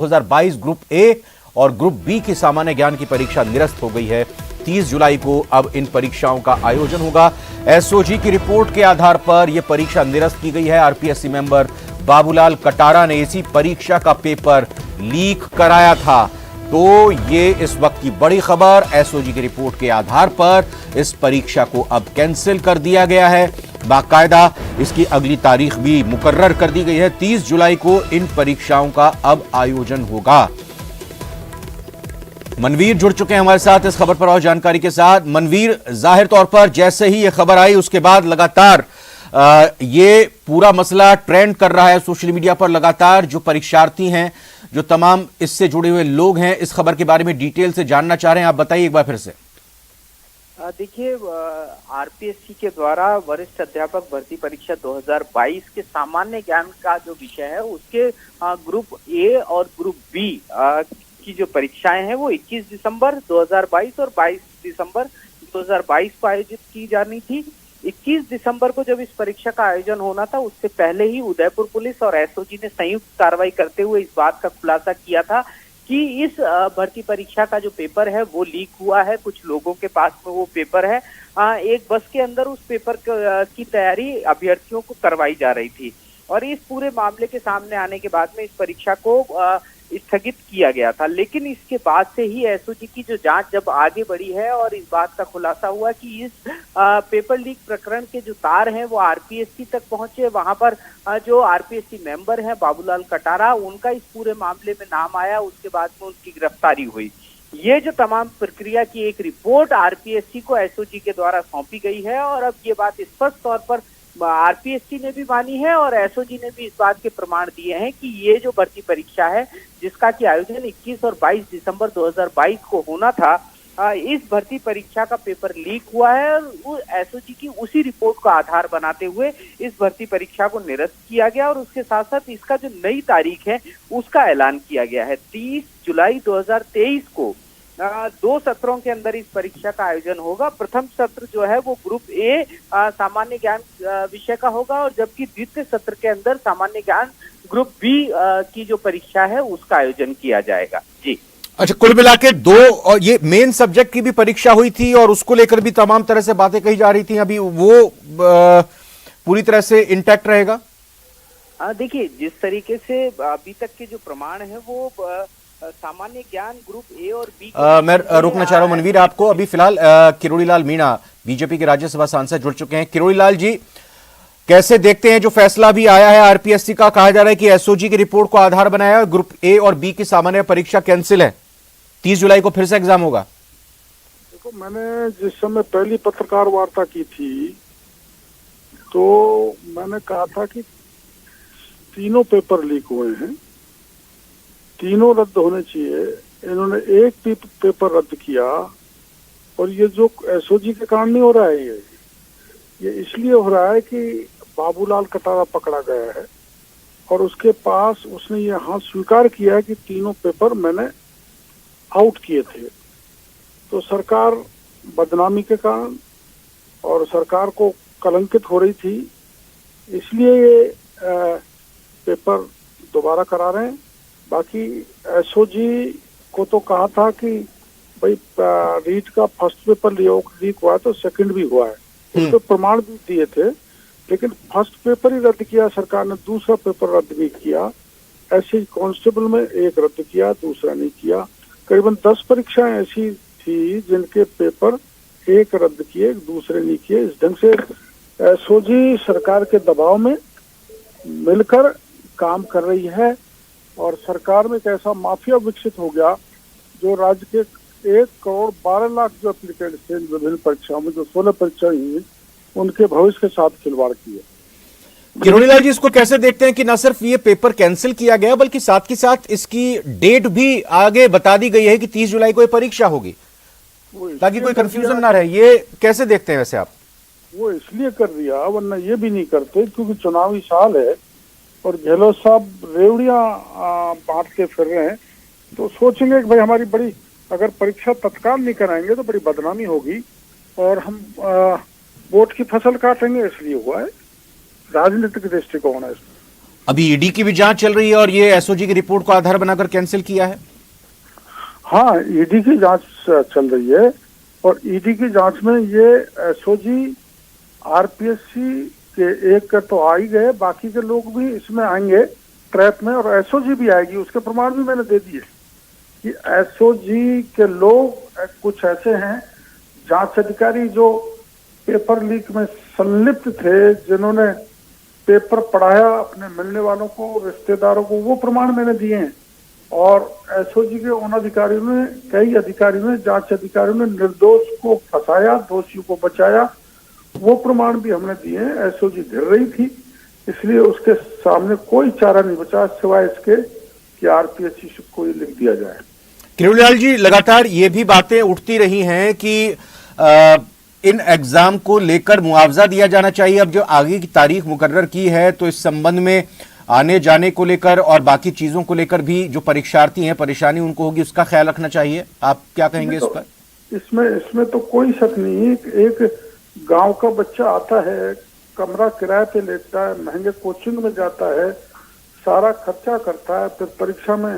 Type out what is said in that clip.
2022 group A और group B की सामान्य ज्ञान की परीक्षा निरस्त हो गई है। 30 जुलाई को अब इन परीक्षाओं का आयोजन होगा। एसओजी की रिपोर्ट के आधार पर यह परीक्षा निरस्त की गई है। आरपीएससी मेंबर बाबूलाल कटारा ने इसी परीक्षा का पेपर लीक कराया था। तो ये इस वक्त की बड़ी खबर, एसओजी की रिपोर्ट के आधार पर इस परीक्षा को अब कैंसिल कर दिया गया है। बाकायदा इसकी अगली तारीख भी मुकर्रर कर दी गई है। 30 जुलाई को इन परीक्षाओं का अब आयोजन होगा। मनवीर जुड़ चुके हैं हमारे साथ इस खबर पर और जानकारी के साथ। मनवीर, जाहिर तौर पर जैसे ही यह खबर आई उसके बाद लगातार ये पूरा मसला ट्रेंड कर रहा है सोशल मीडिया पर। लगातार जो परीक्षार्थी हैं, जो तमाम इससे जुड़े हुए लोग हैं, इस खबर के बारे में डिटेल से जानना चाह रहे हैं। आप बताइए एक बार फिर से। देखिए, आरपीएससी के द्वारा वरिष्ठ अध्यापक भर्ती परीक्षा 2022 के सामान्य ज्ञान का जो विषय है उसके ग्रुप ए और ग्रुप बी की जो परीक्षाएं हैं वो 21 दिसंबर 2022 और 22 दिसंबर 2022 को आयोजित की जानी थी। 21 दिसंबर को जब इस परीक्षा का आयोजन होना था, उससे पहले ही उदयपुर पुलिस और एसओजी ने संयुक्त कार्रवाई करते हुए इस बात का खुलासा किया था कि इस भर्ती परीक्षा का जो पेपर है वो लीक हुआ है। कुछ लोगों के पास में वो पेपर है। एक बस के अंदर उस पेपर की तैयारी अभ्यर्थियों को करवाई जा रही थी और इस पूरे मामले के सामने आने के बाद में इस परीक्षा को स्थगित किया गया था। लेकिन इसके बाद से ही एसओजी की जो जांच जब आगे बढ़ी है और इस बात का खुलासा हुआ कि इस पेपर लीक प्रकरण के जो तार हैं वो आरपीएससी तक पहुंचे। वहां पर जो आरपीएससी मेंबर हैं बाबूलाल कटारा, उनका इस पूरे मामले में नाम आया। उसके बाद में उनकी गिरफ्तारी हुई। ये जो तमाम प्रक्रिया की एक रिपोर्ट आरपीएससी को एसओजी के द्वारा सौंपी गई है और अब ये बात स्पष्ट तौर पर आरपीएससी ने भी मानी है और एसओजी ने भी इस बात के प्रमाण दिए हैं कि ये जो भर्ती परीक्षा है जिसका कि आयोजन 21 और 22 दिसंबर 2022 को होना था, इस भर्ती परीक्षा का पेपर लीक हुआ है और एसओजी की उसी रिपोर्ट को आधार बनाते हुए इस भर्ती परीक्षा को निरस्त किया गया और उसके साथ साथ इसका जो नई तारीख है उसका ऐलान किया गया है। 30 जुलाई 2023 को 2 सत्रों के अंदर इस परीक्षा का आयोजन होगा। प्रथम सत्र जो है वो ग्रुप ए सामान्य ज्ञान विषय का होगा और जबकि द्वितीय सत्र के अंदर सामान्य ज्ञान ग्रुप बी की जो परीक्षा है उसका आयोजन किया जाएगा। जी अच्छा, कुल मिला के 2 और ये मेन सब्जेक्ट की भी परीक्षा हुई थी और उसको लेकर भी तमाम तरह से बातें कही जा रही थी। अभी वो पूरी तरह से इंटैक्ट रहेगा? देखिए, जिस तरीके से अभी तक के जो प्रमाण है वो सामान्य ज्ञान ग्रुप ए और बी। मैं रोकना चाह रहा हूं मनवीर आपको। अभी फिलहाल किरोड़ी लाल मीणा बीजेपी के राज्यसभा सांसद जुड़ चुके हैं। किरोड़ी लाल जी, कैसे देखते हैं जो फैसला भी आया है आरपीएससी का? कहा जा रहा है कि एसओजी की रिपोर्ट को आधार बनाया, ग्रुप ए और बी की सामान्य परीक्षा कैंसिल है। 30 जुलाई को फिर से एग्जाम होगा। देखो, मैंने जिस समय पहली पत्रकार वार्ता की थी तो मैंने कहा था कि तीनों पेपर लीक हुए हैं, तीनों रद्द होने चाहिए। इन्होंने एक भी पेपर रद्द किया और ये जो एसओजी के कारण नहीं हो रहा है, ये इसलिए हो रहा है कि बाबूलाल कटारा पकड़ा गया है और उसके पास उसने ये हाथ स्वीकार किया है कि तीनों पेपर मैंने आउट किए थे। तो सरकार बदनामी के कारण और सरकार को कलंकित हो रही थी, इसलिए ये पेपर दोबारा करा रहे हैं। बाकी एसओजी को तो कहा था कि भाई रीट का फर्स्ट पेपर लीक हुआ है तो सेकंड भी हुआ है, उसके प्रमाण भी दिए थे, लेकिन फर्स्ट पेपर ही रद्द किया सरकार ने, दूसरा पेपर रद्द नहीं किया। ऐसे कांस्टेबल में एक रद्द किया, दूसरा नहीं किया। करीबन 10 परीक्षाएं ऐसी थी जिनके पेपर एक रद्द किए, दूसरे नहीं किए। इस ढंग से एसओजी सरकार के दबाव में मिलकर काम कर रही है और सरकार में एक ऐसा माफिया विकसित हो गया जो राज्य के 1 करोड़ 12 लाख जो एप्लीकेंट थे विभिन्न परीक्षाओं में, जो 16 परीक्षाएं हुई, उनके भविष्य के साथ खिलवाड़ किए। किरोड़ी लाल जी, इसको कैसे देखते हैं कि न सिर्फ ये पेपर कैंसिल किया गया बल्कि साथ के साथ इसकी डेट भी आगे बता दी गई है कि 30 जुलाई को ये परीक्षा होगी, ताकि कोई कंफ्यूजन ना रहे? ये कैसे देखते हैं वैसे आप? वो इसलिए कर दिया, वरना ये भी नहीं करते, क्योंकि चुनावी साल है और गहलोत साहब रेवड़ियां बांट के फिर रहे हैं। तो सोचेंगे कि भाई हमारी बड़ी, अगर परीक्षा तत्काल नहीं कराएंगे तो बड़ी बदनामी होगी और हम वोट की फसल काटेंगे, इसलिए हुआ है। राजनीतिक दृष्टिकोण है इसमें। अभी ईडी की भी जांच चल रही है और ये एसओजी की रिपोर्ट को आधार बनाकर कैंसिल किया है। हाँ, ईडी की जांच चल रही है और ईडी की जांच में ये एसओजी आरपीएससी के एक तो आ ही गए, बाकी के लोग भी इसमें आएंगे ट्रैप में, और एसओजी भी आएगी। उसके प्रमाण भी मैंने दे दिए कि एसओजी के लोग कुछ ऐसे हैं जांच अधिकारी जो पेपर लीक में संलिप्त थे, जिन्होंने पेपर पढ़ाया अपने मिलने वालों को, रिश्तेदारों को, वो प्रमाण मैंने दिए हैं। और एसओजी के उन अधिकारियों ने, कई अधिकारियों ने, जांच अधिकारियों ने निर्दोष को फंसाया, दोषियों को बचाया, वो प्रमाण भी हमने दिए हैं। एसओजी गिर रही थी, इसलिए उसके सामने कोई चारा नहीं बचा सिवाय इसके कि आरपीएससी को ये लिख दिया जाए। किरोड़ीलाल जी, लगातार ये भी बातें उठती रही हैं कि इन एग्जाम को लेकर मुआवजा दिया जाना चाहिए। अब जो आगे की तारीख मुकर्रर की है तो इस संबंध में आने जाने को लेकर और बाकी चीजों को लेकर भी जो परीक्षार्थी हैं परेशानी उनको होगी, उसका ख्याल रखना चाहिए। आप क्या कहेंगे इस पर? इसमें तो कोई शक नहीं। एक गांव का बच्चा आता है, कमरा किराए पे लेता है, महंगे कोचिंग में जाता है, सारा खर्चा करता है, फिर परीक्षा में